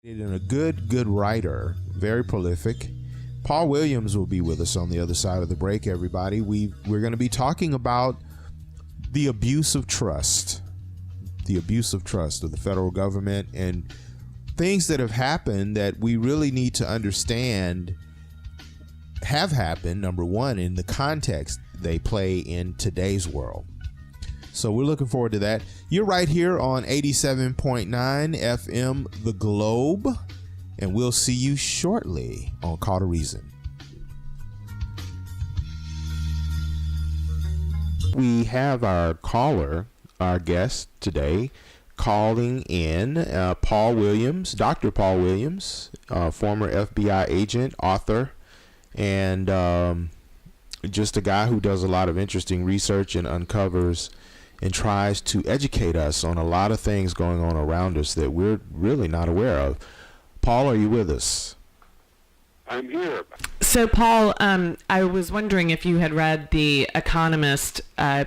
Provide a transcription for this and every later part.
And a good writer, very prolific. Paul Williams will be with us on the other side of the break, everybody. We're going to be talking about the abuse of trust of the federal government and things that have happened that we really need to understand have happened, number one, in the context they play in today's world. So we're looking forward to that. You're right here on 87.9 FM The Globe, and we'll see you shortly on Call to Reason. We have our caller, our guest today, calling in, Dr. Paul Williams, former FBI agent, author, and just a guy who does a lot of interesting research and uncovers and tries to educate us on a lot of things going on around us that we're really not aware of. Paul, are you with us? I'm here. So, Paul, I was wondering if you had read the Economist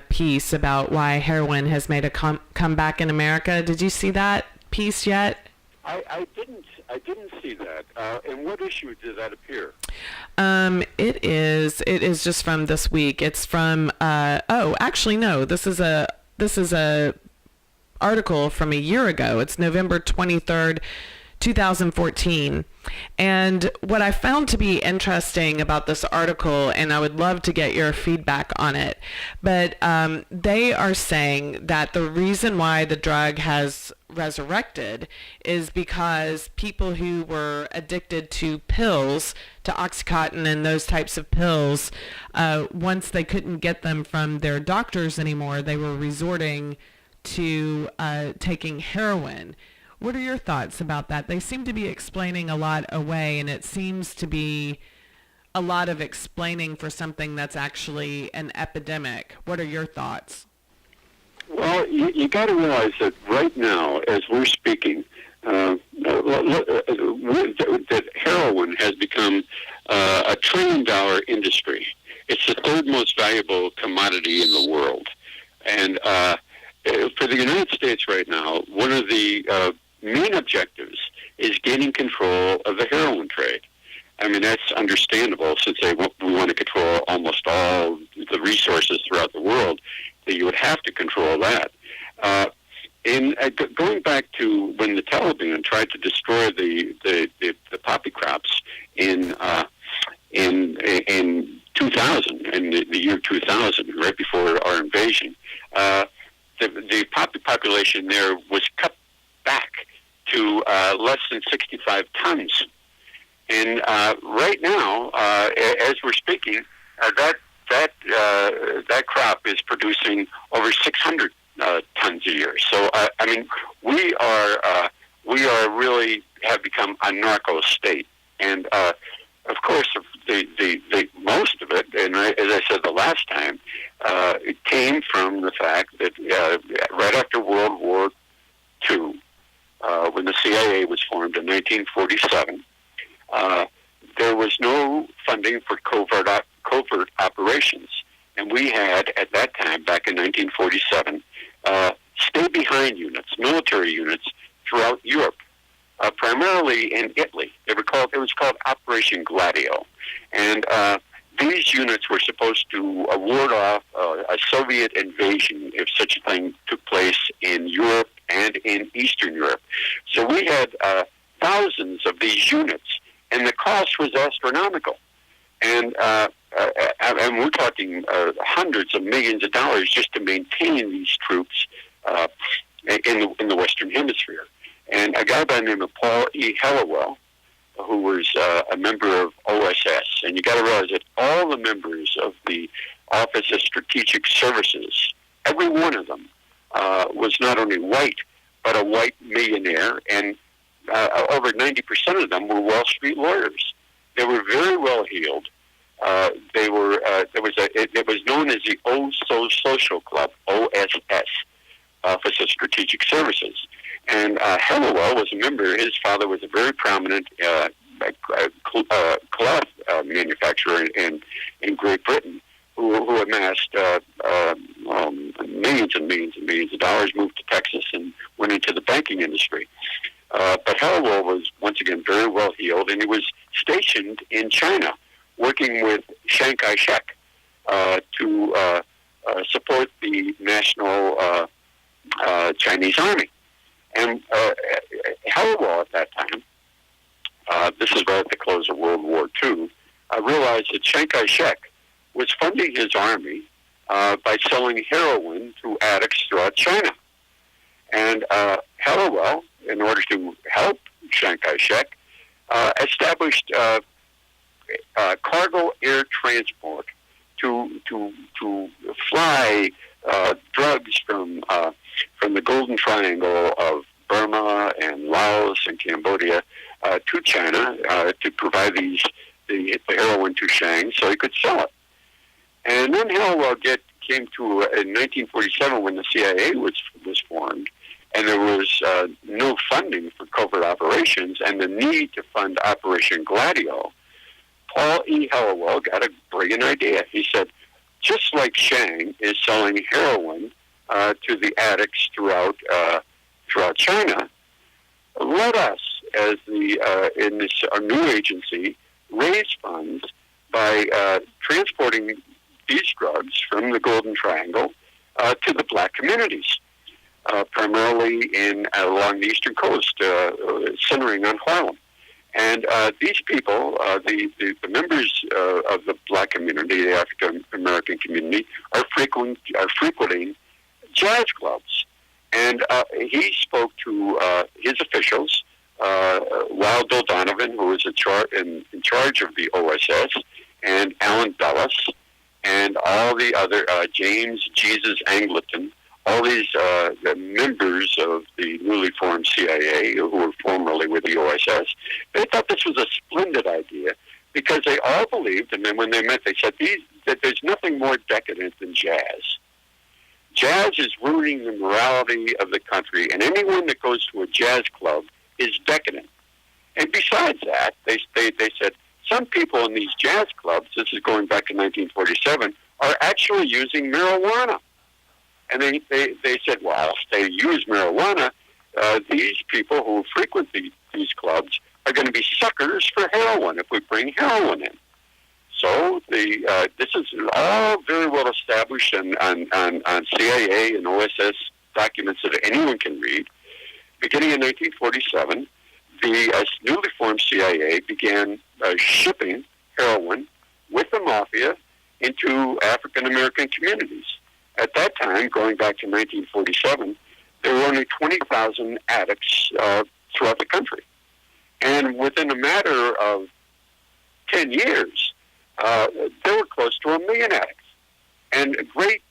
piece about why heroin has made a comeback in America. Did you see that piece yet? I didn't see that. In what issue did that appear? It is just from this week. It's from this is a article from a year ago. It's November 23rd, 2014. And what I found to be interesting about this article, and I would love to get your feedback on it, but they are saying that the reason why the drug has resurrected is because people who were addicted to pills, to Oxycontin and those types of pills, once they couldn't get them from their doctors anymore, they were resorting to taking heroin. What are your thoughts about that? They seem to be explaining a lot away, and it seems to be a lot of explaining for something that's actually an epidemic. What are your thoughts? Well, you got to realize that right now, as we're speaking, that heroin has become a $1 trillion industry. It's the third most valuable commodity in the world. And for the United States right now, one of the main objectives is gaining control of the heroin trade. I mean, that's understandable since we want to control almost all the resources throughout the world, that you would have to control that. Going back to when the Taliban tried to destroy the poppy crops in 2000, in the year 2000, right before our invasion, the poppy population there was cut back to less than 65 tons. And right now, as we're speaking, that crop is producing over 600 tons a year. So I mean, we are really have become a narco-state, and of course, the most of it, and as I said the last time, it came from the fact that right after World War II, when the CIA was formed in 1947, there was no funding for covert operations. And we had, at that time, back in 1947, stay-behind units, military units, throughout Europe, primarily in Italy. It was called Operation Gladio. And these units were supposed to ward off a Soviet invasion if such a thing took place in Europe and in Eastern Europe. So we had thousands of these units, and the cost was astronomical. And we're talking hundreds of millions of dollars just to maintain these troops in the Western Hemisphere. And a guy by the name of Paul E. Hellawell, who was a member of OSS, and you got to realize that all the members of the Office of Strategic Services, every one of them, was not only white, but a white millionaire, and over 90% of them were Wall Street lawyers. They were very well heeled. It was known as the Old Social Club, OSS, Office of Strategic Services. And Hellawell was a member. His father was a very prominent cloth manufacturer in Great Britain, who amassed millions and millions and millions of dollars, moved to Texas, and went into the banking industry. But Hallowell was once again very well heeled, and he was stationed in China, working with Chiang Kai-shek to support the national Chinese army. And Hallowell at that time, this is right at the close of World War II, realized that Chiang Kai-shek was funding his army by selling heroin to addicts throughout China. And Hallowell, in order to help Chiang Kai-shek, established cargo air transport to fly drugs from the Golden Triangle of Burma and Laos and Cambodia to China to provide the heroin to Chiang so he could sell it. And then Hallowell came to in 1947 when the CIA was formed, and there was no funding for covert operations and the need to fund Operation Gladio. Paul E. Hallowell got a brilliant idea. He said, just like Chiang is selling heroin to the addicts throughout China, let us, as in this our new agency, raise funds by transporting these drugs from the Golden Triangle to the black communities, primarily along the eastern coast, centering on Harlem. And these people, the members of the black community, the African American community, are frequenting jazz clubs. And he spoke to his officials, Wild Bill Donovan, who was in charge of the OSS, and Alan Dulles, and all the other, James Jesus Angleton, all these the members of the newly formed CIA who were formerly with the OSS. They thought this was a splendid idea because they all believed, and then when they met, they said that there's nothing more decadent than jazz. Jazz is ruining the morality of the country, and anyone that goes to a jazz club is decadent. And besides that, they said some people in these jazz clubs, this is going back to 1947, are actually using marijuana. And they said, well, if they use marijuana, these people who frequent these clubs are going to be suckers for heroin if we bring heroin in. So this is all very well established on CIA and OSS documents that anyone can read. Beginning in 1947, the newly formed CIA began shipping heroin with the mafia into African American communities. At that time, going back to 1947, there were only 20,000 addicts throughout the country. And within a matter of 10 years, there were close to 1 million addicts. And great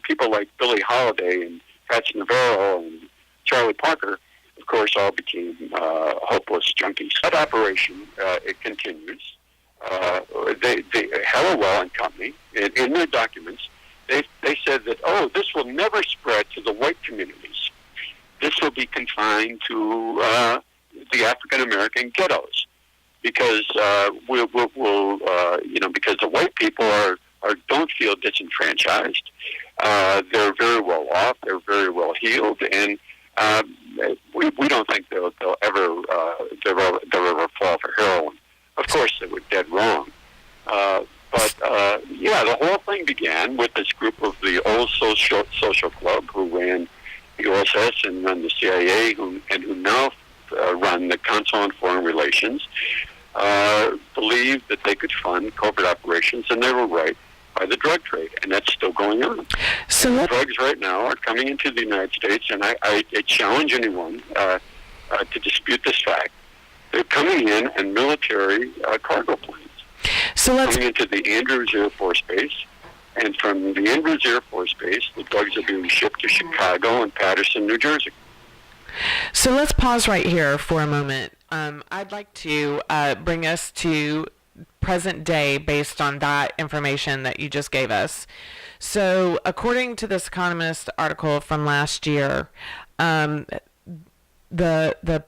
people like Billie Holiday and Fats Navarro and Charlie Parker, of course, all became hopeless junkies. That operation, it continues. Hallowell and Company, in their documents, they said that, this will never spread to the white communities. This will be confined to the African American ghettos, because because the white people don't feel disenfranchised. They're very well off. They're very well heeled, and we don't think they'll ever fall for heroin. Of course, they were dead wrong. But the whole thing began with this group of the old social club who ran the OSS and run the CIA, who now run the Council on Foreign Relations, believed that they could fund covert operations, and they were right, by the drug trade, and that's still going on. So drugs right now are coming into the United States, and I challenge anyone to dispute this fact. They're coming in military cargo planes. Coming into the Andrews Air Force Base, and from the Andrews Air Force Base, the drugs are being shipped to Chicago and Patterson, New Jersey. So let's pause right here for a moment. I'd like to bring us to present day based on that information that you just gave us. So according to this Economist article from last year, the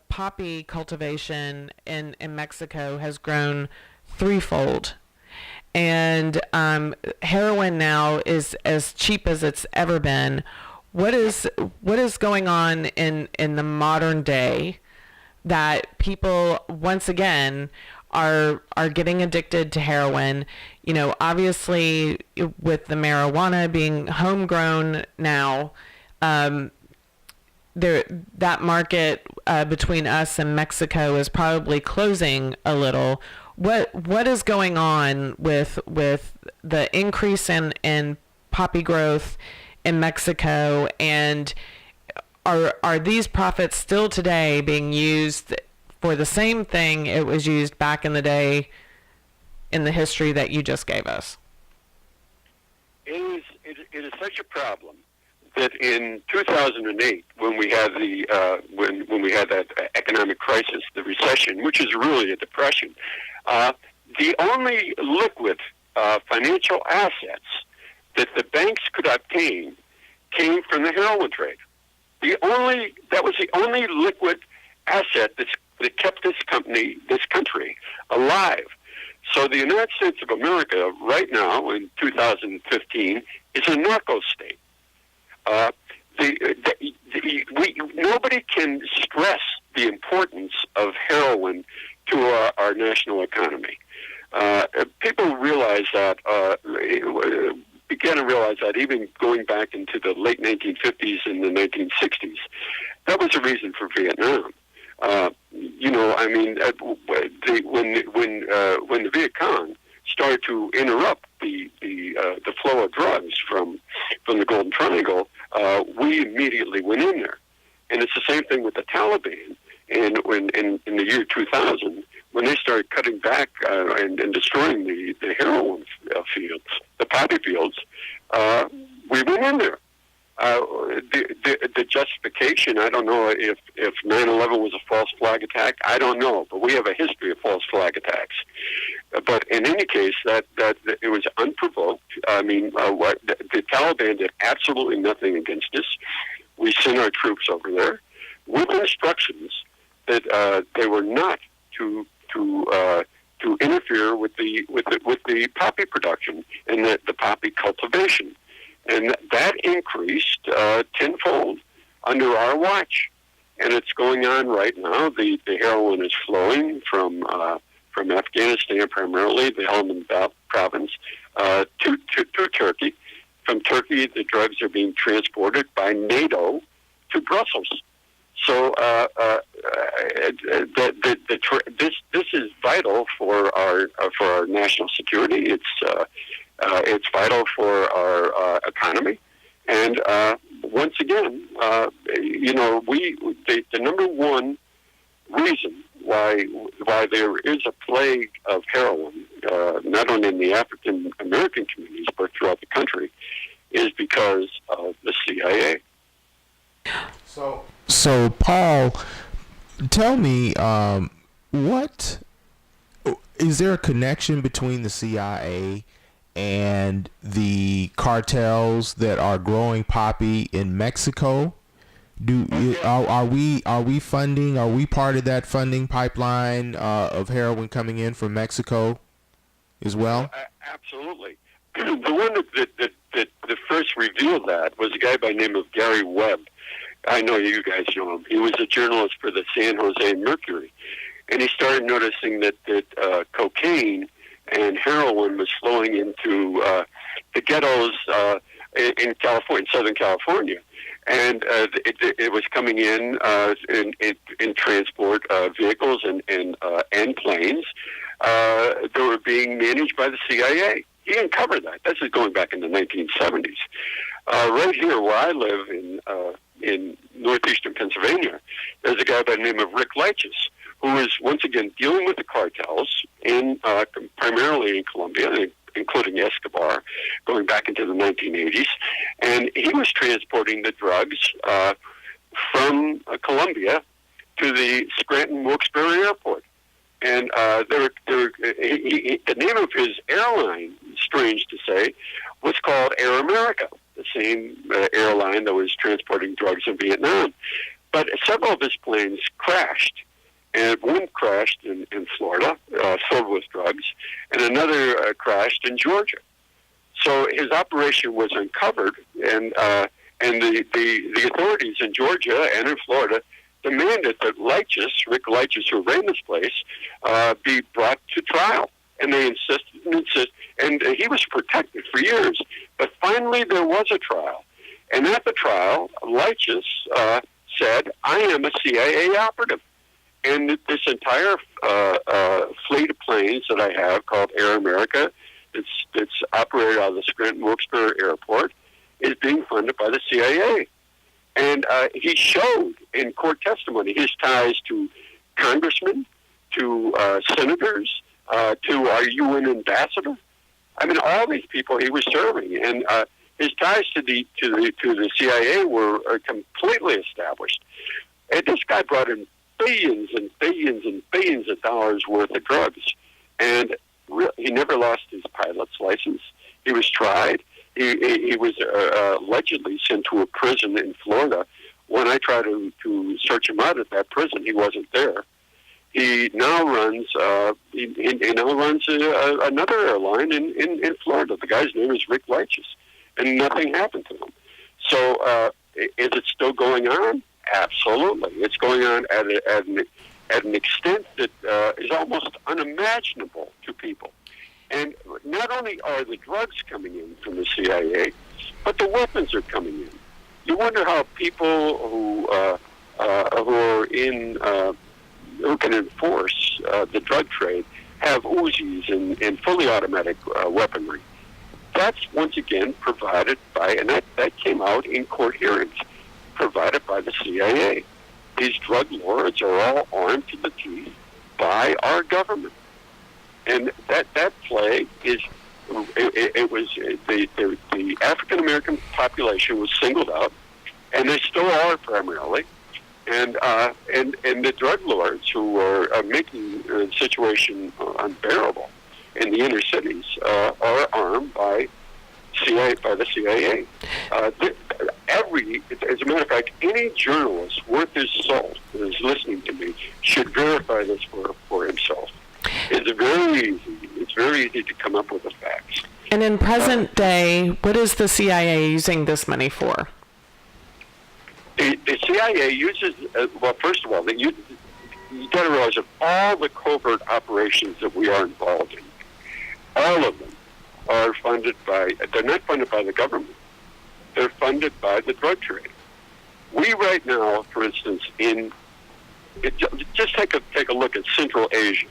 poppy cultivation in Mexico has grown threefold. And heroin now is as cheap as it's ever been. what is going on in the modern day that people once again are getting addicted to heroin? You know, obviously with the marijuana being homegrown now, that market between us and Mexico is probably closing a little. What is going on with the increase in poppy growth in Mexico, and are these profits still today being used for the same thing it was used back in the day in the history that you just gave us? It is such a problem that in 2008, when we had when we had that economic crisis, the recession, which is really a depression, the only liquid financial assets that the banks could obtain came from the heroin trade. That was the only liquid asset that kept this country alive. So the United States of America, right now in 2015, is a narco-state. Nobody can stress the importance of heroin to our national economy. People realize that, began to realize that even going back into the late 1950s and the 1960s. That was the reason for Vietnam. You know, I mean, when the Viet Cong started to interrupt the flow of drugs from the Golden Triangle, we immediately went in there. And it's the same thing with the Taliban. And in the year 2000, when they started cutting back and destroying the heroin fields, the poppy fields, we went in there. The justification, I don't know if 9/11 was a false flag attack. I don't know, but we have a history of false flag attacks. But in any case, that it was unprovoked. I mean, the Taliban did absolutely nothing against us. We sent our troops over there with instructions that they were not to interfere with the poppy production and the poppy cultivation. And that increased tenfold under our watch, and it's going on right now. The heroin is flowing from Afghanistan, primarily the Helmand province, to Turkey. From Turkey, the drugs are being transported by NATO to Brussels. So this is vital for our national security. It's vital for our economy, and once again, you know, the number one reason why there is a plague of heroin, not only in the African American communities but throughout the country, is because of the CIA. So Paul, tell me, what is there a connection between the CIA and the cartels that are growing poppy in Mexico? Are we funding? Are we part of that funding pipeline of heroin coming in from Mexico as well? Absolutely. The one that first revealed that was a guy by the name of Gary Webb. I know you guys know him. He was a journalist for the San Jose Mercury, and he started noticing that cocaine and heroin was flowing into the ghettos in California, Southern California, and it was coming in transport vehicles and planes that were being managed by the CIA. He uncovered that. This is going back in the 1970s. Right here, where I live in northeastern Pennsylvania, there's a guy by the name of Rick Leitches, who is once again dealing with the cartels primarily in Colombia, including Escobar, going back into the 1980s, and he was transporting the drugs from Colombia to the Scranton Wilkes-Barre Airport. And the name of his airline, strange to say, was called Air America, the same airline that was transporting drugs in Vietnam. But several of his planes crashed, and one crashed in Florida, filled with drugs, and another crashed in Georgia. So his operation was uncovered, and And the authorities in Georgia and in Florida demanded that Rick Leitchus, who ran this place, be brought to trial. And they insisted, and he was protected for years. But finally there was a trial. And at the trial, Leitchus said, I am a CIA operative. And this entire fleet of planes that I have called Air America, it's operated out of the Scranton-Wilkes-Barre Airport, is being funded by the CIA. And he showed in court testimony his ties to congressmen, to senators, to our UN ambassador. I mean, all these people he was serving, and his ties to the CIA were completely established. And this guy brought in billions and billions and billions of dollars worth of drugs, and he never lost his pilot's license. He was tried. He was allegedly sent to a prison in Florida. When I tried to search him out at that prison, he wasn't there. He now runs another airline in Florida. The guy's name is Rick Leitchus, and nothing happened to him. So is it still going on? Absolutely. It's going on at an extent that is almost unimaginable to people. And not only are the drugs coming in from the CIA, but the weapons are coming in. You wonder how people who are in who can enforce the drug trade have Uzis and fully automatic weaponry. That's once again provided by, and that came out in court hearings, provided by the CIA. These drug lords are all armed to the teeth by our government. And that play is, it was the African American population was singled out, and they still are primarily, and the drug lords who are making the situation unbearable in the inner cities are armed by the CIA. As a matter of fact, any journalist worth his salt that is listening to me should verify this for himself. It's very easy to come up with the facts. And in present day, what is the CIA using this money for? The CIA uses, well, first of all, you got to realize that all the covert operations that we are involved in, all of them are funded by, they're not funded by the government. They're funded by the drug trade. We right now, for instance, just take a look at Central Asia.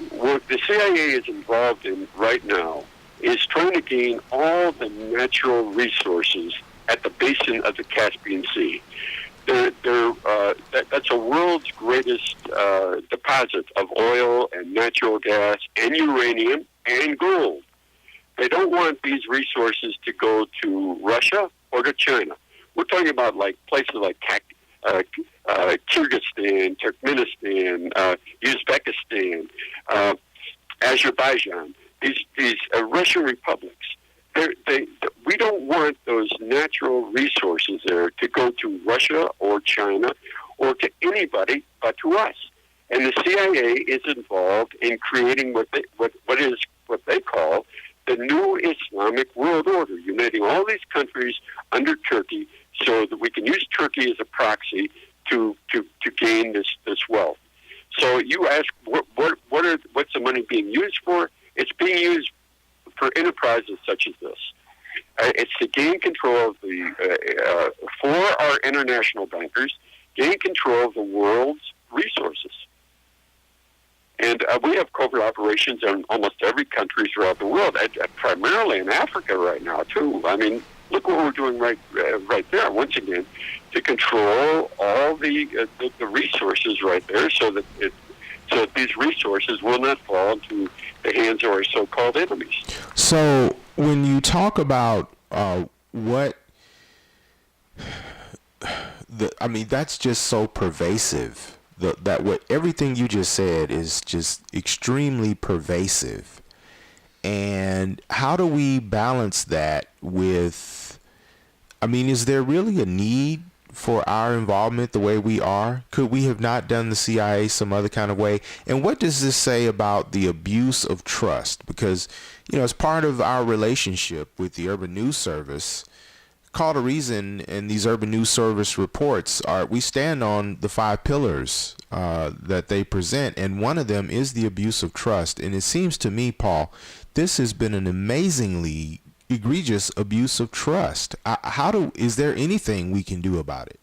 What the CIA is involved in right now is trying to gain all the natural resources at the basin of the Caspian Sea. That's a world's greatest deposit of oil and natural gas and uranium and gold. They don't want these resources to go to Russia or to China. We're talking about like places like Kyrgyzstan, Turkmenistan, Uzbekistan, Azerbaijan. These Russian republics. We don't want those natural resources there to go to Russia or China or to anybody but to us. And the CIA is involved in creating what they call the new Islamic world order, uniting all these countries under Turkey so that we can use Turkey as a proxy to gain this wealth. So you ask, what's the money being used for? It's being used for enterprises such as this. It's to gain control of for our international bankers, gain control of the world's resources. And we have covert operations in almost every country throughout the world, primarily in Africa right now, too. I mean, look what we're doing right there, once again, to control all the resources right there so that these resources will not fall into the hands of our so-called enemies. So when you talk about that's just so pervasive. Everything you just said is just extremely pervasive. And how do we balance that with, is there really a need for our involvement the way we are? Could we have not done the CIA some other kind of way? And what does this say about the abuse of trust? Because, as part of our relationship with the Urban News Service, Call to Reason and these Urban News Service reports we stand on the 5 pillars that they present, and one of them is the abuse of trust. And it seems to me, Paul, this has been an amazingly egregious abuse of trust. Is there anything we can do about it?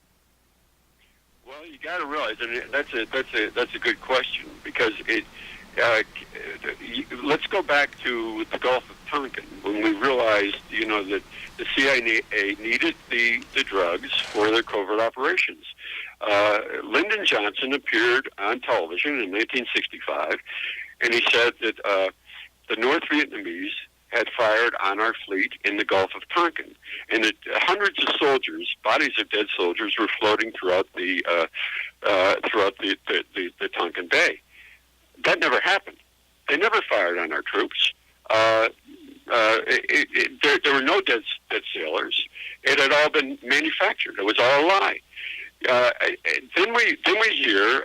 Well, you got to realize, and that's a good question, because let's go back to the Gulf of Tonkin when we realized, that the CIA needed the drugs for their covert operations. Lyndon Johnson appeared on television in 1965, and he said that the North Vietnamese had fired on our fleet in the Gulf of Tonkin, and that hundreds of soldiers, bodies of dead soldiers, were floating throughout the Tonkin Bay. That never happened. They never fired on our troops. There were no dead sailors. It had all been manufactured. It was all a lie. Then we hear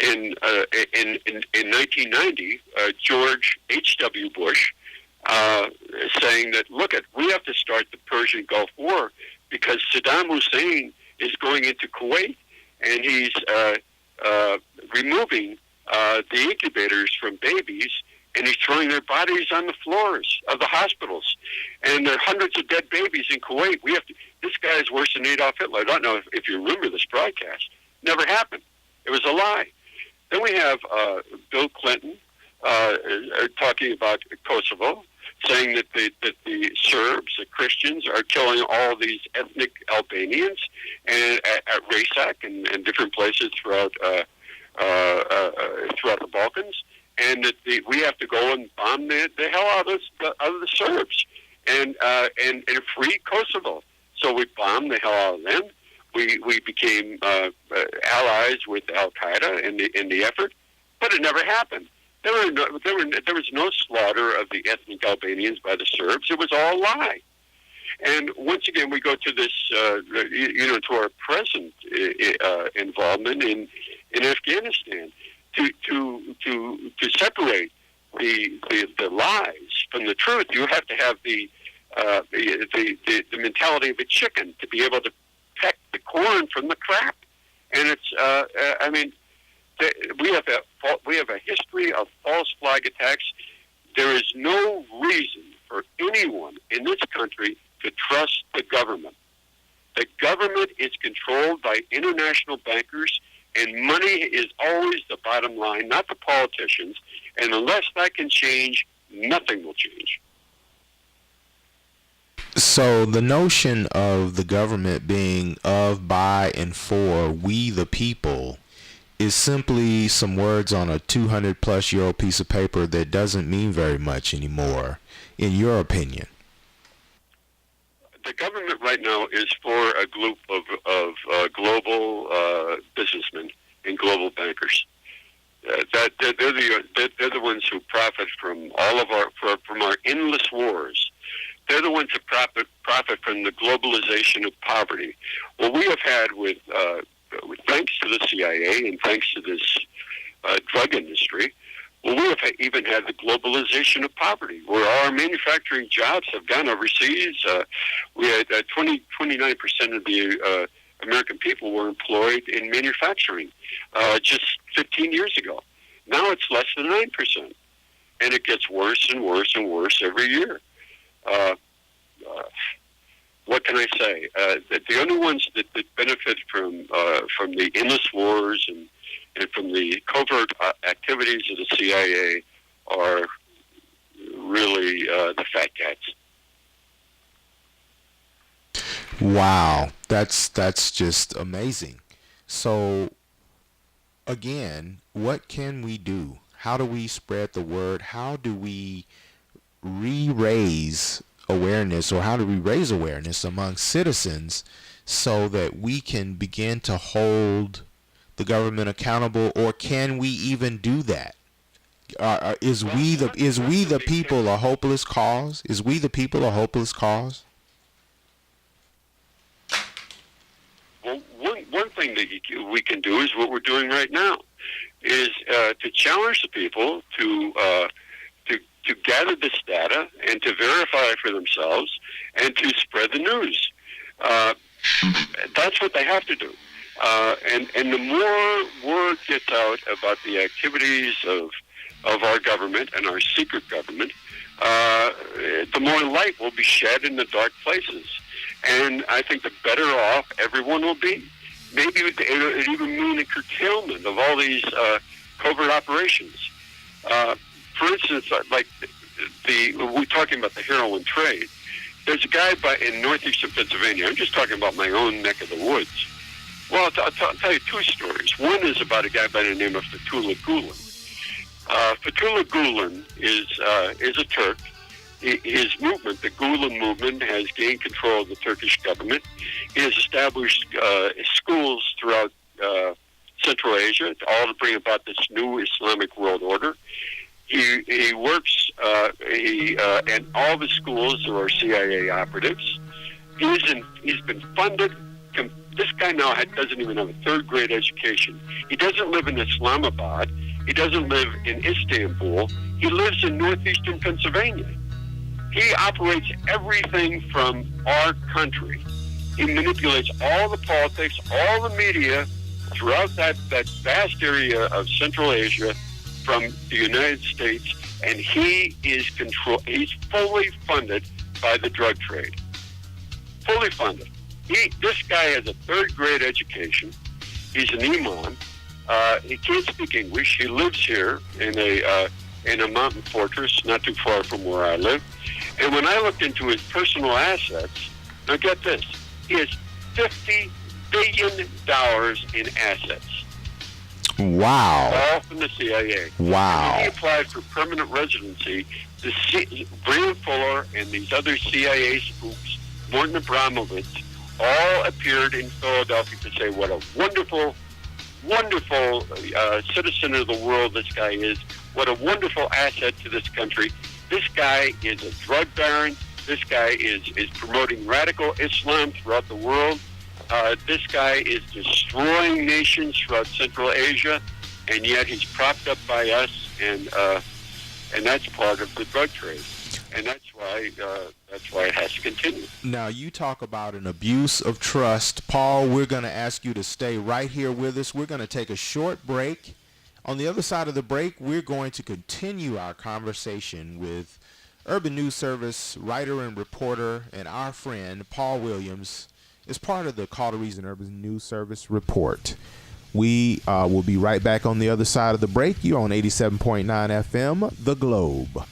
in 1990, George H.W. Bush saying that, we have to start the Persian Gulf War because Saddam Hussein is going into Kuwait, and he's removing the incubators from babies, and he's throwing their bodies on the floors of the hospitals. And there are hundreds of dead babies in Kuwait. This guy is worse than Adolf Hitler. I don't know if you remember this broadcast. Never happened. It was a lie. Then we have Bill Clinton talking about Kosovo, saying that the Serbs, the Christians, are killing all these ethnic Albanians and at Rasak and different places throughout the Balkans, and that we have to go and bomb the hell out of the Serbs and free Kosovo. So we bombed the hell out of them. We became allies with Al Qaeda in the effort, but it never happened. There was no slaughter of the ethnic Albanians by the Serbs. It was all a lie. And once again, we go to this, to our present involvement in Afghanistan to separate the lies from the truth. You have to have the mentality of a chicken to be able to peck the corn from the crap. And it's, we have a history of false flag attacks. There is no reason for anyone in this country to trust the government. The government is controlled by international bankers, and money is always the bottom line, not the politicians. And unless that can change, nothing will change. So the notion of the government being of, by, and for we the people is simply some words on a 200-plus-year-old piece of paper that doesn't mean very much anymore, in your opinion. The government right now is for a group of global businessmen and global bankers. They're the ones who profit from from our endless wars. They're the ones who profit from the globalization of poverty. What we have had with thanks to the CIA and thanks to this drug industry, we have even had the globalization of poverty, where our manufacturing jobs have gone overseas. We had 29% of the American people were employed in manufacturing just 15 years ago. Now it's less than 9%, and it gets worse and worse and worse every year. What can I say? The only ones that benefit from the endless wars and from the covert activities of the CIA are really the fat cats. Wow, that's just amazing. So, again, what can we do? How do we spread the word? How do we raise awareness, or how do we raise awareness among citizens so that we can begin to hold the government accountable, or can we even do that? Is we the people a hopeless cause? Is we the people a hopeless cause? Well, one thing that we can do is what we're doing right now, is to challenge the people to gather this data and to verify for themselves they have to do. And the more word gets out about the activities of our government and our secret government, the more light will be shed in the dark places. And I think the better off everyone will be. Maybe it would even mean a curtailment of all these covert operations. For instance, like we're talking about the heroin trade. There's a guy in northeastern Pennsylvania. I'm just talking about my own neck of the woods. Well, I'll tell you two stories. One is about a guy by the name of Fethullah Gulen. Fethullah Gulen is a Turk. His movement, the Gulen movement, has gained control of the Turkish government. He has established schools throughout Central Asia, all to bring about this new Islamic world order. He works, and all the schools are CIA operatives. He's been funded. This guy now doesn't even have a third-grade education. He doesn't live in Islamabad. He doesn't live in Istanbul. He lives in northeastern Pennsylvania. He operates everything from our country. He manipulates all the politics, all the media throughout that vast area of Central Asia from the United States, and he's fully funded by the drug trade. Fully funded. This guy has a third-grade education. He's an imam. He can't speak English. He lives here in a mountain fortress not too far from where I live. And when I looked into his personal assets, now get this, he has $50 billion in assets. Wow. All from the CIA. Wow. And he applied for permanent residency. Brian Fuller and these other CIA spooks, Morton Abramovich, all appeared in Philadelphia to say what a wonderful citizen of the world this guy is, what a wonderful asset to this country. This guy is a drug baron. This guy is promoting radical Islam throughout the world. This guy is destroying nations throughout Central Asia, and yet he's propped up by us, and that's part of the drug trade, and that's why it has to continue. Now, you talk about an abuse of trust. Paul, we're going to ask you to stay right here with us. We're going to take a short break. On the other side of the break, we're going to continue our conversation with Urban News Service writer and reporter and our friend Paul Williams as part of the Call to Reason Urban News Service report. We will be right back on the other side of the break. You're on 87.9 FM, The Globe.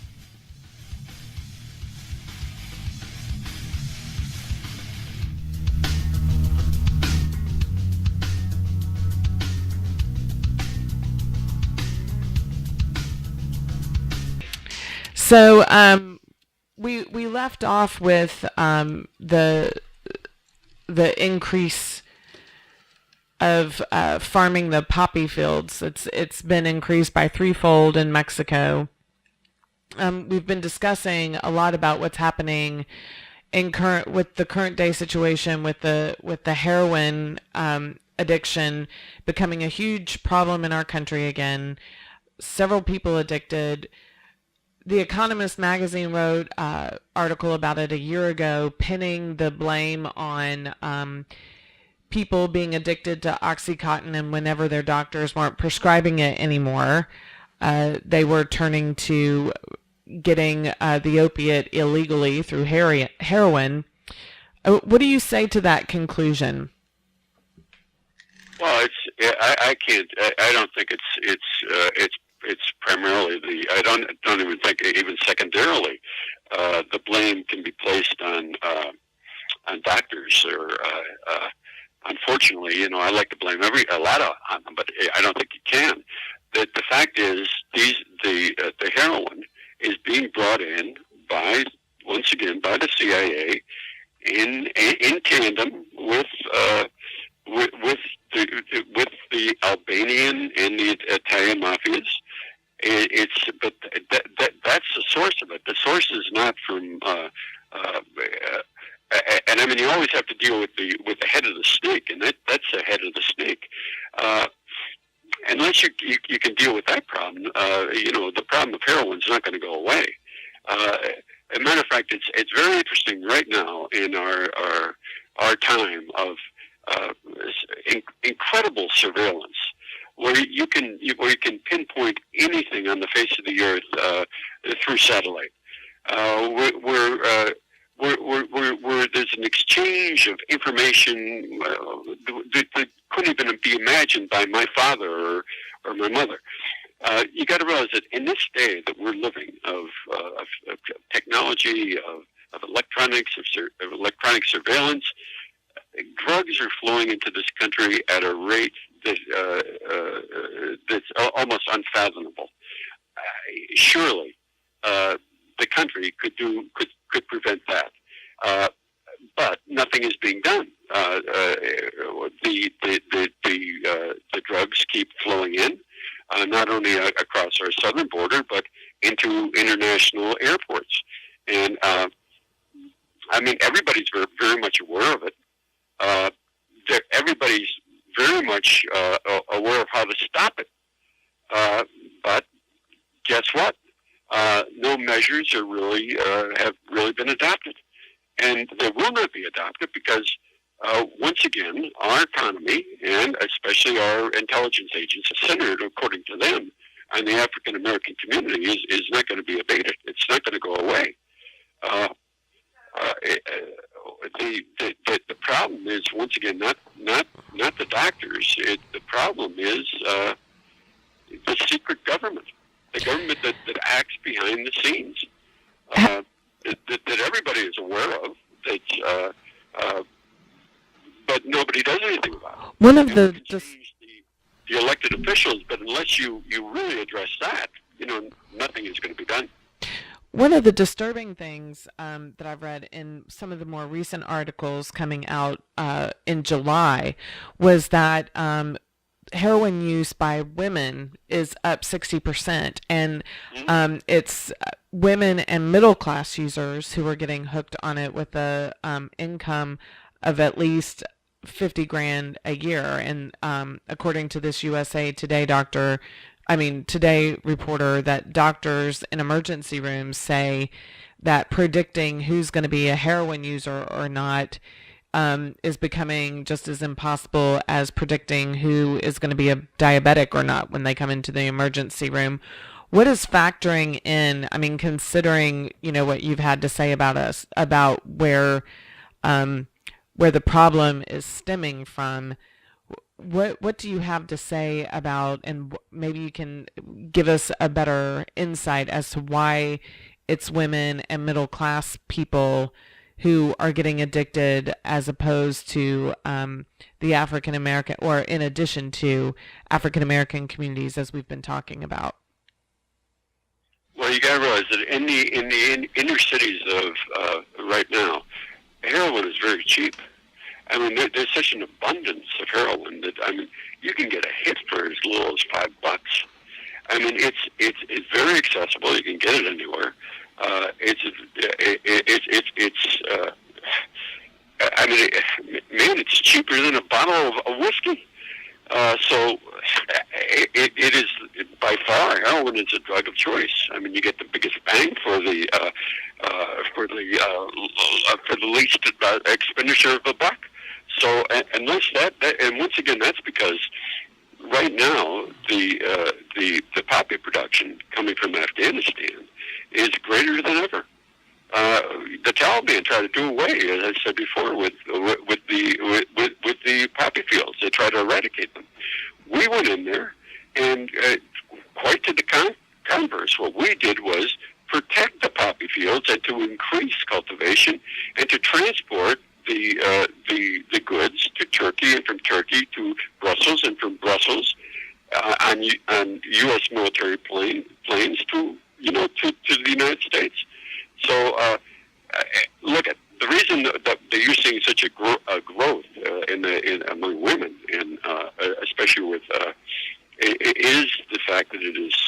So we left off with the increase of farming the poppy fields. It's been increased by threefold in Mexico. We've been discussing a lot about what's happening with the current day situation with the heroin addiction becoming a huge problem in our country again. Several people addicted. The Economist magazine wrote an article about it a year ago, pinning the blame on people being addicted to OxyContin, and whenever their doctors weren't prescribing it anymore, they were turning to getting the opiate illegally through heroin. What do you say to that conclusion? Well, I can't. I don't think it's primarily I don't even think even secondarily the blame can be placed on doctors or unfortunately, I like to blame a lot on them, but I don't think you can. The fact is the heroin is being brought in once again by the CIA in tandem with the Albanian and the Italian mafias. But that's the source of it. The source is not from, and I mean you always have to deal with the head of the snake, and that's the head of the snake. Unless you can deal with that problem, the problem of heroin is not going to go away. As a matter of fact, it's very interesting right now in our time of incredible surveillance, where you can pinpoint anything on the face of the earth through satellite. Where there's an exchange of information that couldn't even be imagined by my father or my mother. You got to realize that in this day that we're living of technology, of electronics, of electronic surveillance, drugs are flowing into this country at a rate that that's almost unfathomable. Surely, the country could prevent that, but nothing is being done. The drugs keep flowing in, not only across our southern border, but into international airports. And I mean, everybody's very, very much aware of it. Everybody's very much aware of how to stop it. But guess what? No measures are really have really been adopted, and they will not be adopted because once again, our economy and especially our intelligence agencies, centered according to them, and the African American community is not going to be abated. It's not going to go away. The problem is, once again, not the doctors. The problem is the secret government, the government that acts behind the scenes, that everybody is aware of. But nobody does anything about it. One of the elected officials, but unless you really address that, nothing is going to be done. One of the disturbing things that I've read in some of the more recent articles coming out in July was that heroin use by women is up 60%, and it's women and middle class users who are getting hooked on it with a income of at least $50,000 a year. And according to this USA Today Today reporter, that doctors in emergency rooms say that predicting who's going to be a heroin user or not is becoming just as impossible as predicting who is going to be a diabetic or not when they come into the emergency room. What is factoring in, considering, what you've had to say about us, about where the problem is stemming from, what do you have to say about, and maybe you can give us a better insight as to why it's women and middle class people who are getting addicted as opposed to the African American, or in addition to African American communities, as we've been talking about? Well, you got to realize that in the inner cities of right now, heroin is very cheap. There's such an abundance of heroin that you can get a hit for as little as $5. It's very accessible. You can get it anywhere. It's cheaper than a bottle of whiskey. So it is by far, heroin is a drug of choice. You get the biggest bang for the least expenditure of a buck. So unless that, and once again, that's because right now the poppy production coming from Afghanistan is greater than ever. The Taliban tried to do away, as I said before, with the poppy fields. They tried to eradicate them. We went in there, and quite to the converse, what we did was protect the poppy fields and to increase cultivation and to transport the goods to Turkey, and from Turkey to Brussels, and from Brussels on U.S. military planes to the United States. So look at the reason that you're seeing such a growth among women, and especially with is the fact that it's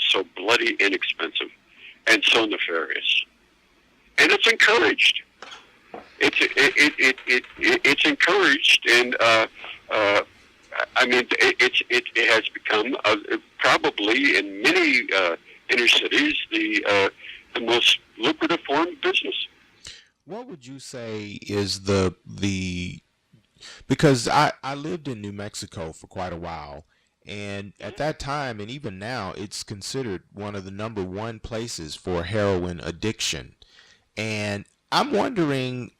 so bloody inexpensive and so nefarious, and it's encouraged. It's encouraged, and it has become probably in many inner cities the most lucrative form of business. What would you say is the Because I lived in New Mexico for quite a while, and at that time, and even now, it's considered one of the number one places for heroin addiction. And I'm wondering,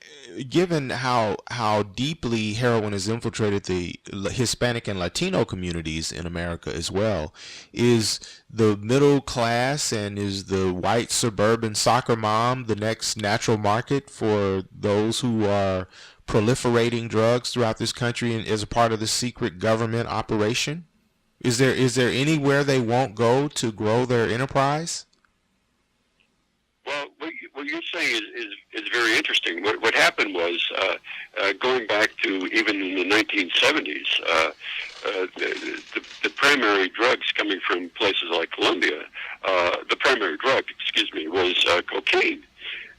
given how deeply heroin has infiltrated the Hispanic and Latino communities in America as well, is the middle class and is the white suburban soccer mom the next natural market for those who are proliferating drugs throughout this country and as a part of the secret government operation? Is there anywhere they won't go to grow their enterprise? Well, what you're saying is very interesting. What happened was, going back to even in the 1970s, the primary drugs coming from places like Colombia, the primary drug, was cocaine.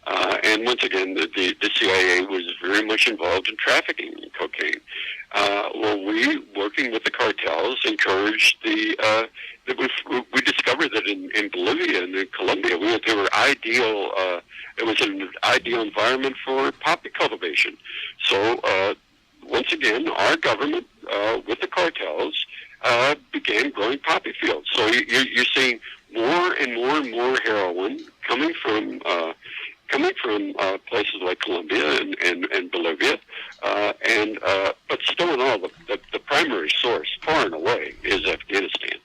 And once again, the CIA was very much involved in trafficking in cocaine. We, working with the cartels, encouraged we discovered that in Bolivia and in Colombia, they were ideal. It was an ideal environment for poppy cultivation. So once again, our government, with the cartels, began growing poppy fields. So you're seeing more and more and more heroin coming from places like Colombia and Bolivia, but still in all, the primary source, far and away, is Afghanistan.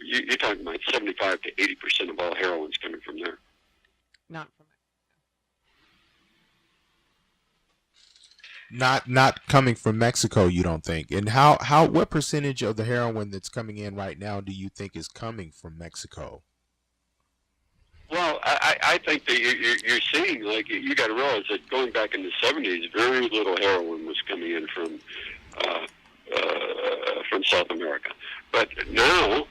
You're talking about 75 to 80% of all heroin's coming from there. Not from Not coming from Mexico, you don't think? And what percentage of the heroin that's coming in right now do you think is coming from Mexico? Well, I think that you're seeing, like, you got to realize that going back in the 70s, very little heroin was coming in from South America. But now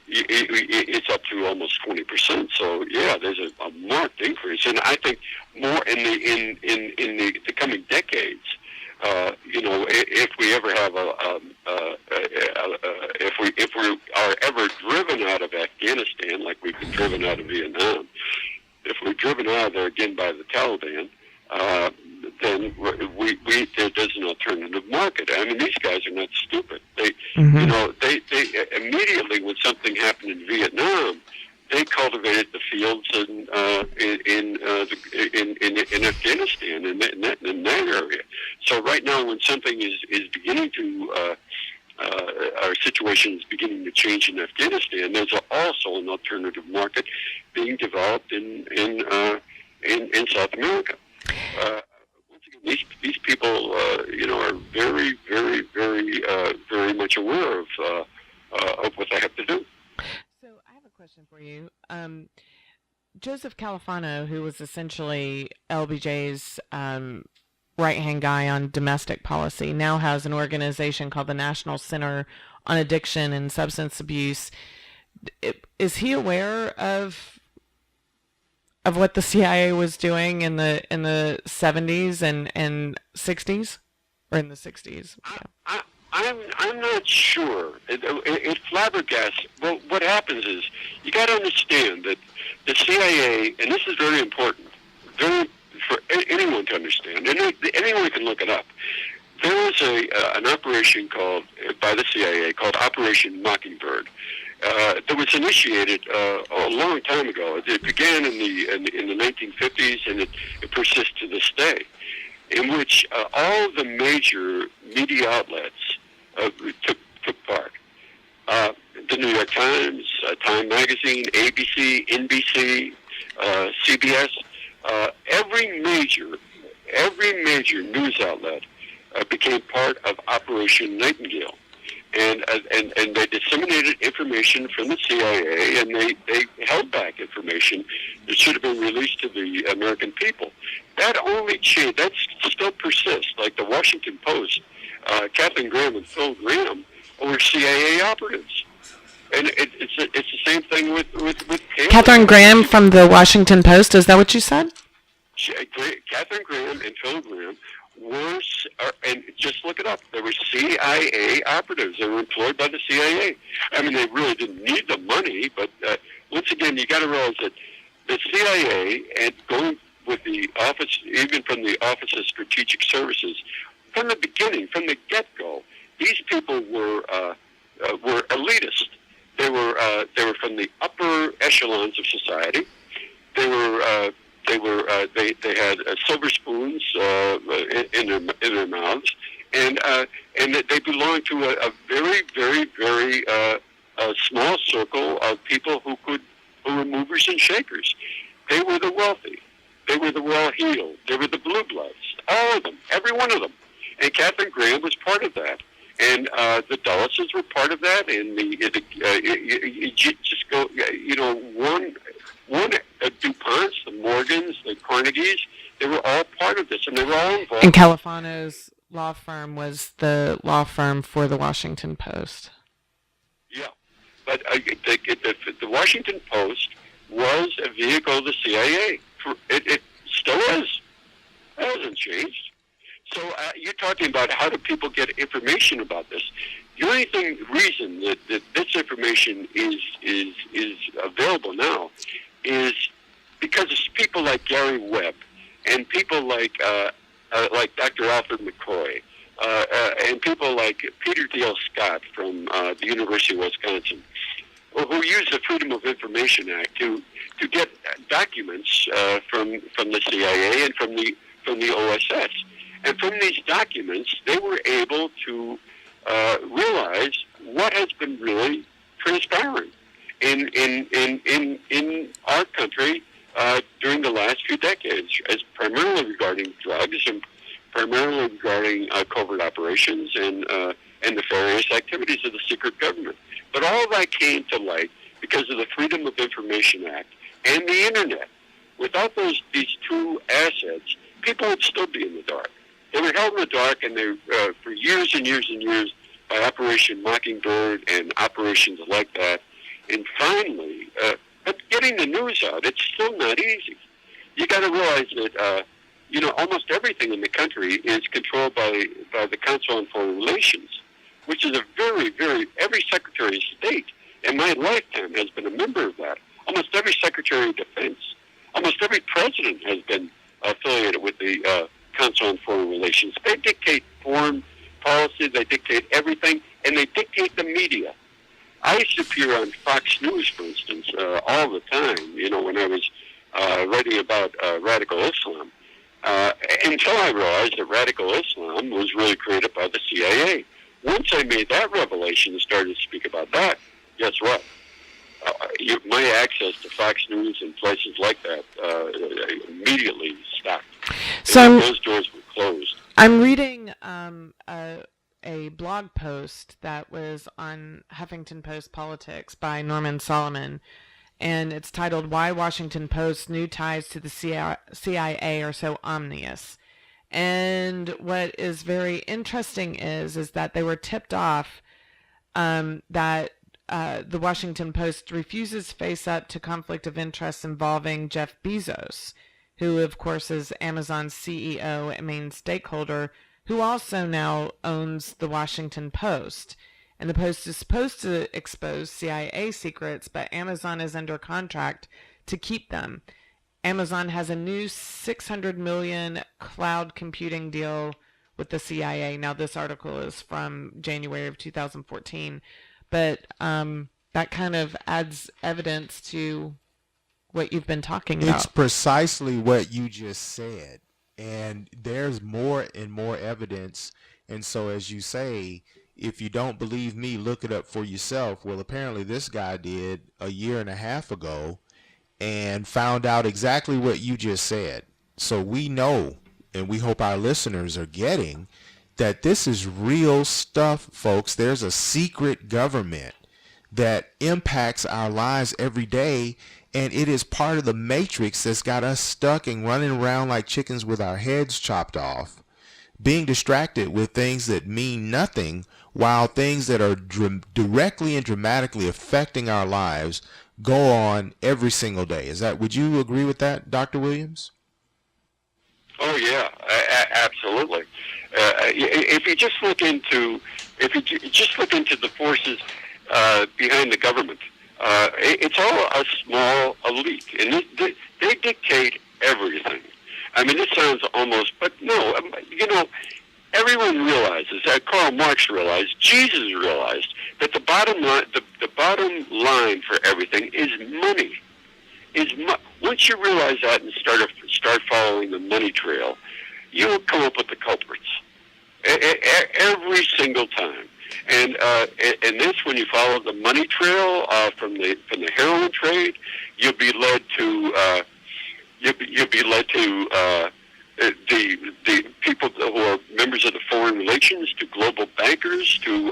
it's up to almost 20%. So yeah, there's a marked increase, and I think more in the coming decades. If we ever have if we are ever driven out of Afghanistan, like we've been driven out of Vietnam, if we're driven out of there again by the Taliban, then there's an alternative market. I mean, these guys are not stupid. They immediately when something happened in Vietnam, they cultivated the fields in Afghanistan in that area. So right now, when something is beginning to our situation is beginning to change in Afghanistan, there's also an alternative market being developed in South America. Once again, these people, are very, very, very, very much aware of what they have to do. So I have a question for you. Joseph Califano, who was essentially LBJ's right-hand guy on domestic policy, now has an organization called the National Center on Addiction and Substance Abuse. Is he aware of what the CIA was doing in the 70s and 60s, or in the 60s? Yeah. I'm not sure. It flabbergasts. Well, what happens is you got to understand that the CIA, and this is very important, for anyone to understand, and anyone can look it up. There was an operation by the CIA called Operation Mockingbird. That was initiated a long time ago. It began in the 1950s, and it persists to this day, in which all the major media outlets took part. The New York Times, Time Magazine, ABC, NBC, CBS, every major news outlet became part of Operation Nightingale. And they disseminated information from the CIA, and they held back information that should have been released to the American people. That only changed. That still persists. Like the Washington Post, Kathleen Graham and Phil Graham were CIA operatives, and it's the same thing with Kathleen Graham from the Washington Post. Is that what you said? Kathleen Graham and Phil Graham were, and just look it up, they were CIA operatives. They were employed by the CIA. I mean, they really didn't need the money, but once again, you got to realize that the CIA, and going with the office, even from the Office of Strategic Services, from the beginning, from the get-go, these people were elitist. They were from the upper echelons of society. They had silver spoons in their mouths, and they belonged to a very, very, very small circle of people who were movers and shakers. They were the wealthy. They were the well-heeled. They were the blue bloods. All of them, every one of them. And Katharine Graham was part of that. And the Dulleses were part of that. And you just go, one DuPonts, the Morgans, the Carnegies, they were all part of this, and they were all involved. And Califano's law firm was the law firm for the Washington Post. Yeah, but the Washington Post was a vehicle of the CIA. It still is. That hasn't changed. So you're talking about how do people get information about this? The only reason that this information is available now is because it's people like Gary Webb and people like Dr. Alfred McCoy and people like Peter Dale Scott from the University of Wisconsin, who use the Freedom of Information Act to get documents from the CIA and from the OSS. And from these documents, they were able to realize what has been really transpiring in our country during the last few decades, as primarily regarding drugs and primarily regarding covert operations and nefarious activities of the secret government. But all of that came to light because of the Freedom of Information Act and the Internet. Without these two assets, people would still be in the dark. They were held in the dark, and they for years and years and years by Operation Mockingbird and operations like that. And finally, but getting the news out, it's still not easy. You got to realize that almost everything in the country is controlled by the Council on Foreign Relations, which is a very, very every Secretary of State in my lifetime has been a member of that. Almost every Secretary of Defense, almost every president has been affiliated with the Council on Foreign Relations. They dictate foreign policy, they dictate everything, and they dictate the media. I used to appear on Fox News, for instance, all the time, when I was writing about radical Islam, until I realized that radical Islam was really created by the CIA. Once I made that revelation and started to speak about that, guess what? My access to Fox News and places like that immediately stopped. So those doors were closed. I'm reading a blog post that was on Huffington Post Politics by Norman Solomon, and it's titled "Why Washington Post's New Ties to the CIA Are So Ominous." And what is very interesting is that they were tipped off that the Washington Post refuses to face up to conflict of interest involving Jeff Bezos, who of course is Amazon's CEO and main stakeholder, who also now owns the Washington Post. And the Post is supposed to expose CIA secrets, but Amazon is under contract to keep them. Amazon has a new $600 million cloud computing deal with the CIA. Now, this article is from January of 2014, but that kind of adds evidence to what you've been talking about. It's precisely what you just said. And there's more and more evidence. And so, as you say, if you don't believe me, look it up for yourself. Well, apparently this guy did a year and a half ago and found out exactly what you just said. So we know, and we hope our listeners are getting, that this is real stuff, folks. There's a secret government that impacts our lives every day, and it is part of the matrix that's got us stuck and running around like chickens with our heads chopped off, being distracted with things that mean nothing, while things that are directly and dramatically affecting our lives go on every single day. Would you agree with that, Dr. Williams? Oh yeah, absolutely. If you just look into the forces behind the government, it's all a small elite, and they dictate everything. I mean, it sounds almost, but no, everyone realizes, Karl Marx realized, Jesus realized, that the bottom line, the bottom line for everything is money. Once you realize that and start following the money trail, you will come up with the culprits every single time. And this, when you follow the money trail from the heroin trade, you'll be led to the people who are members of the foreign relations, to global bankers, to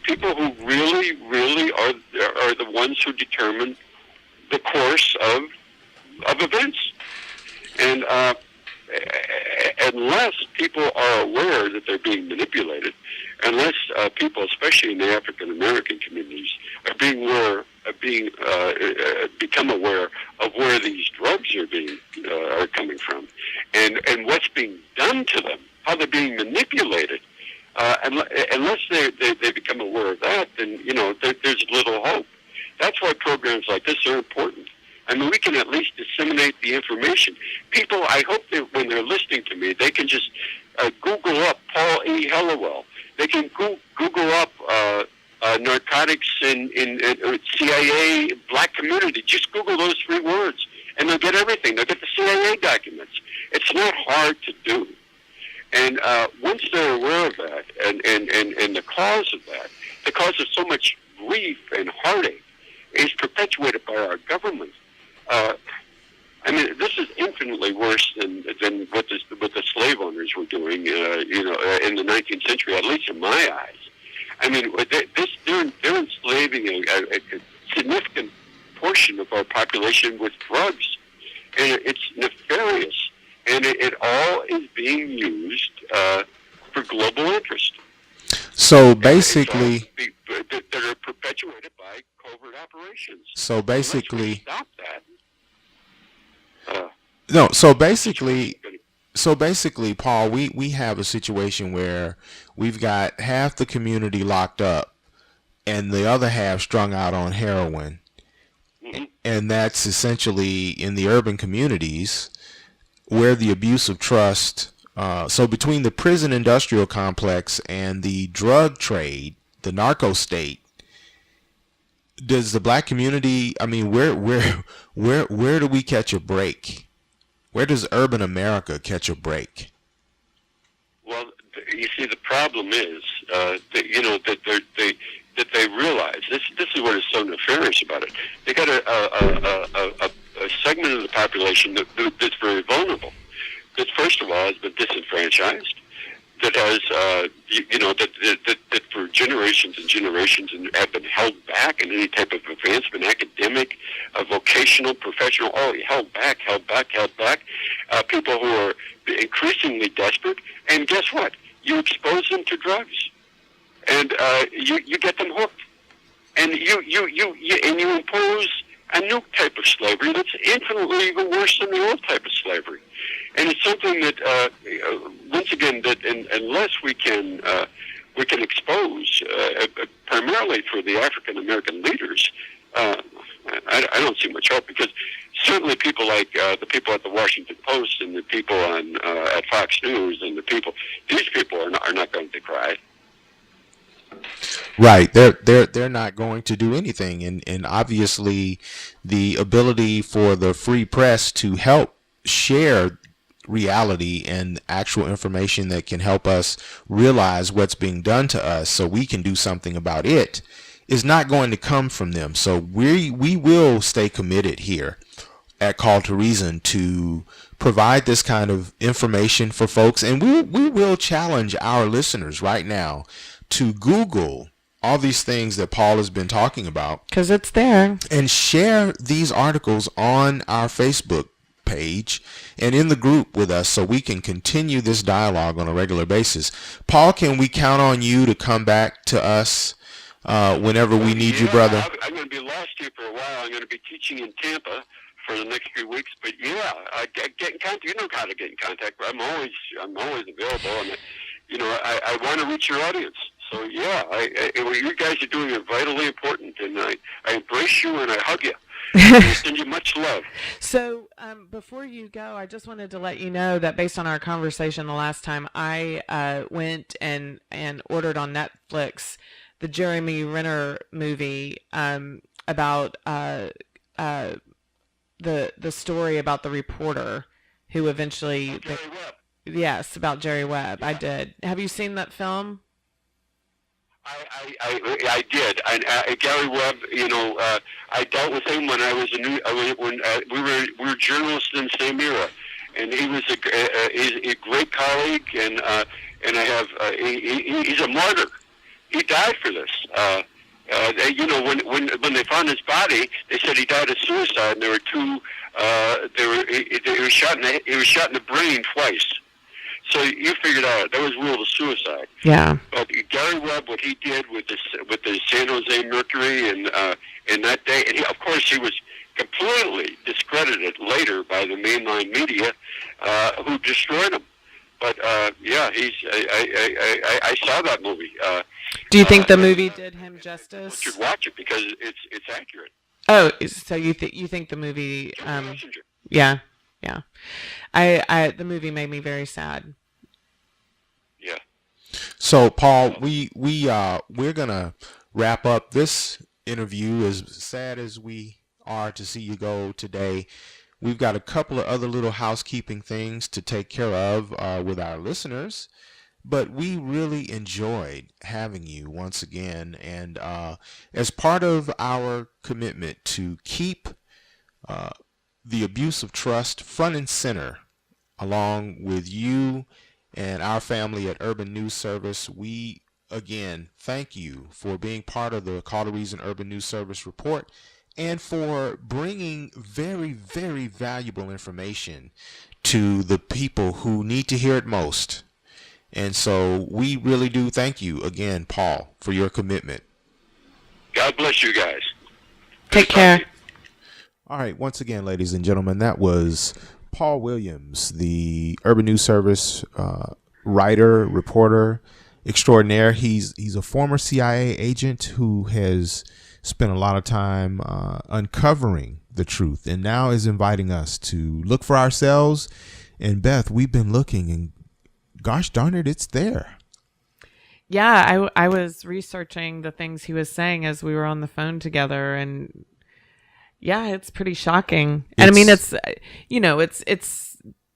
people who really are the ones who determine the course of events. And unless people are aware that they're being manipulated, unless people, especially in the African American communities, become aware of where these drugs are coming from, and what's being done to them, how they're being manipulated, unless they become aware of that, then there's little hope. That's why programs like this are important. I mean, we can at least disseminate the information. People, I hope that when they're listening to me, they can just Google up Paul E. Hellawell. They can Google up narcotics in CIA black community. Just Google those 3 words, and they'll get everything. They'll get the CIA documents. It's not hard to do. And once they're aware of that, and the cause of that, the cause of so much grief and heartache, is perpetuated by our government. I mean, this is infinitely worse than what the slave owners were doing, in the 19th century, at least in my eyes. I mean, they're enslaving a significant portion of our population with drugs, and it's nefarious, and it all is being used for global interest. So basically, that are perpetuated by covert operations. So basically, stop that. So basically, Paul, we have a situation where we've got half the community locked up and the other half strung out on heroin. Mm-hmm. And that's essentially in the urban communities where the abuse of trust, so between the prison industrial complex and the drug trade, the narco-state, does the black community, I mean, where do we catch a break? Where does urban America catch a break? Well, you see, the problem is that they realize this is what is so nefarious about it. They got a segment of the population that's very vulnerable. That, first of all, has been disenfranchised. That has, that for generations and generations have been held back in any type of advancement, academic, vocational, professional, all held back. People who are increasingly desperate, and guess what? You expose them to drugs, and you get them hooked, and you impose a new type of slavery that's infinitely even worse than the old type of slavery. And it's something that, once again, that unless we can expose, primarily for the African American leaders, I don't see much hope, because certainly people like the people at the Washington Post and the people at Fox News and these people are not going to cry. Right, they're not going to do anything, and obviously the ability for the free press to help share reality and actual information that can help us realize what's being done to us so we can do something about it is not going to come from them. So we will stay committed here at Call to Reason to provide this kind of information for folks, and we will challenge our listeners right now to Google all these things that Paul has been talking about, because it's there, and share these articles on our Facebook page and in the group with us so we can continue this dialogue on a regular basis. Paul, can we count on you to come back to us whenever we need you, brother? I'm going to be lost here for a while. I'm going to be teaching in Tampa for the next few weeks, but get in contact. You know how to get in contact. I'm always available, and I want to reach your audience. So what you guys are doing is vitally important, and I embrace you and I hug you. I send you much love. So before you go, I just wanted to let you know that based on our conversation the last time, I went and ordered on Netflix the Jeremy Renner movie about the story about the reporter who eventually Jerry Webb. yes, about Jerry Webb. Yeah. I did. Have you seen that film? I did. Gary Webb, I dealt with him when I was we were journalists in the same era, and he was a great colleague, and I have he's a martyr. He died for this. When they found his body, they said he died of suicide, and there were two. He was shot in the brain twice. So you figured out that was ruled a suicide. Yeah. But Gary Webb, what he did with the San Jose Mercury and in that day, and of course he was completely discredited later by the mainline media, who destroyed him. But yeah, I saw that movie. Do you think the movie did him justice? You should watch it because it's accurate. Oh, so you think the movie? Yeah. The movie made me very sad. Yeah. So Paul, we're gonna wrap up this interview. As sad as we are to see you go today, we've got a couple of other little housekeeping things to take care of with our listeners. But we really enjoyed having you once again, and as part of our commitment to keep the abuse of trust front and center, along with you and our family at Urban News Service, we again thank you for being part of the Call to Reason Urban News Service report and for bringing very, very valuable information to the people who need to hear it most. And so we really do thank you again, Paul, for your commitment. God bless you guys. Take care. All right. Once again, ladies and gentlemen, that was Paul Williams, the Urban News Service writer, reporter extraordinaire. He's a former CIA agent who has spent a lot of time uncovering the truth and now is inviting us to look for ourselves. And Beth, we've been looking, and gosh darn it, it's there. Yeah, I was researching the things he was saying as we were on the phone together, and yeah, it's pretty shocking. And I mean, it's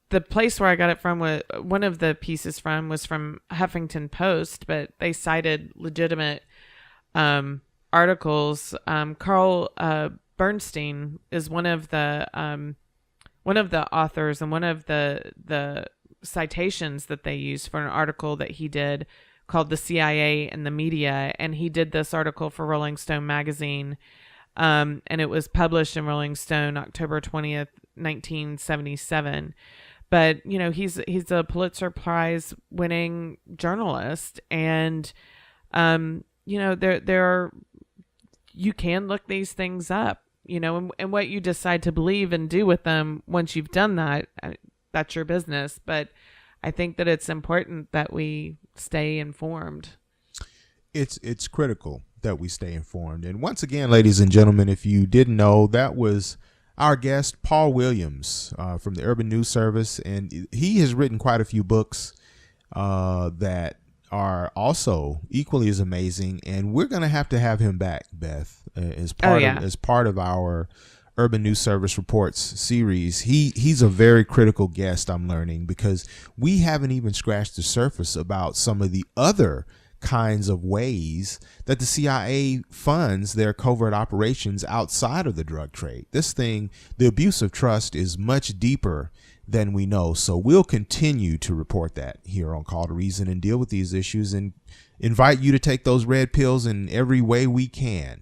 the place where I got it from. One of the pieces was from Huffington Post, but they cited legitimate articles. Carl Bernstein is one of the authors, and one of the citations that they use for an article that he did called "The CIA and the Media," and he did this article for Rolling Stone magazine, and it was published in Rolling Stone October 20th, 1977. But he's a Pulitzer Prize winning journalist, and there are, you can look these things up, and what you decide to believe and do with them once you've done that, that's your business. But I think that it's important that we stay informed. It's critical that we stay informed. And once again, ladies and gentlemen, if you didn't know, that was our guest, Paul Williams, from the Urban News Service. And he has written quite a few books that are also equally as amazing. And we're going to have him back, Beth, as part of our Urban News Service Reports series. He's a very critical guest, I'm learning, because we haven't even scratched the surface about some of the other kinds of ways that the CIA funds their covert operations outside of the drug trade. This thing, the abuse of trust, is much deeper than we know. So we'll continue to report that here on Call to Reason and deal with these issues and invite you to take those red pills in every way we can.